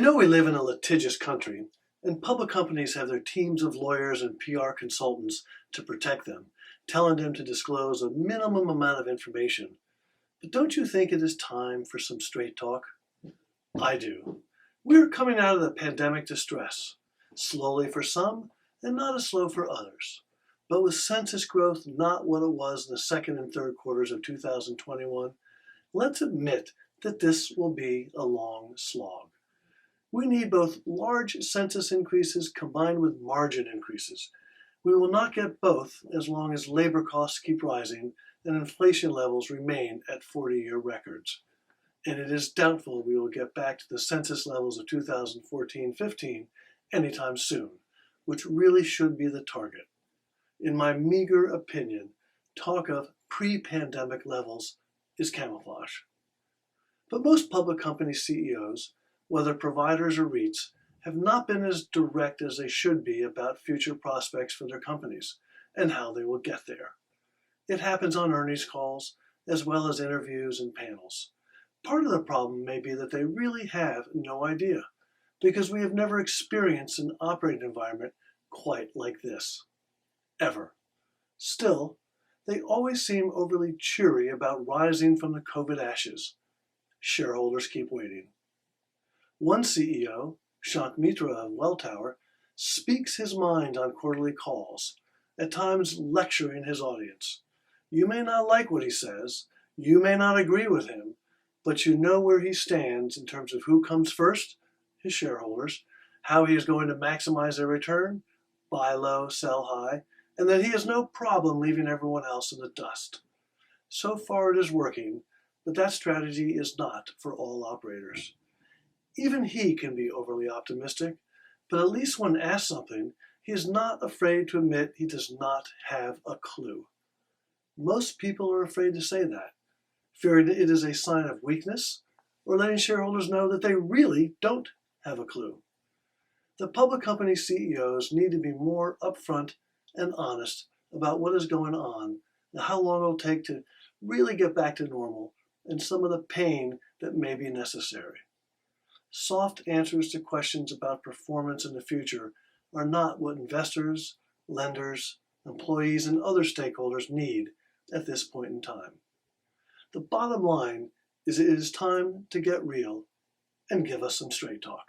know we live in a litigious country, and public companies have their teams of lawyers and PR consultants to protect them, telling them to disclose a minimum amount of information. But don't you think it is time for some straight talk? I do. We're coming out of the pandemic distress, slowly for some and not as slow for others. But with census growth not what it was in the second and third quarters of 2021, let's admit that this will be a long slog. We need both large census increases combined with margin increases. We will not get both as long as labor costs keep rising and inflation levels remain at 40-year records. And it is doubtful we will get back to the census levels of 2014-15 anytime soon, which really should be the target. In my meager opinion, talk of pre-pandemic levels is camouflage. But most public company CEOs, whether providers or REITs, have not been as direct as they should be about future prospects for their companies and how they will get there. It happens on earnings calls as well as interviews and panels. Part of the problem may be that they really have no idea, because we have never experienced an operating environment quite like this. Ever. Still, they always seem overly cheery about rising from the COVID ashes. Shareholders keep waiting. One CEO, Shant Mitra of Welltower, speaks his mind on quarterly calls, at times lecturing his audience. You may not like what he says, you may not agree with him, but you know where he stands in terms of who comes first, his shareholders, how he is going to maximize their return, buy low, sell high, and that he has no problem leaving everyone else in the dust. So far it is working, but that strategy is not for all operators. Even he can be overly optimistic, but at least when asked something, he is not afraid to admit he does not have a clue. Most people are afraid to say that, fearing it is a sign of weakness or letting shareholders know that they really don't have a clue. The public company CEOs need to be more upfront and honest about what is going on and how long it will take to really get back to normal and some of the pain that may be necessary. Soft answers to questions about performance in the future are not what investors, lenders, employees, and other stakeholders need at this point in time. The bottom line is it is time to get real and give us some straight talk.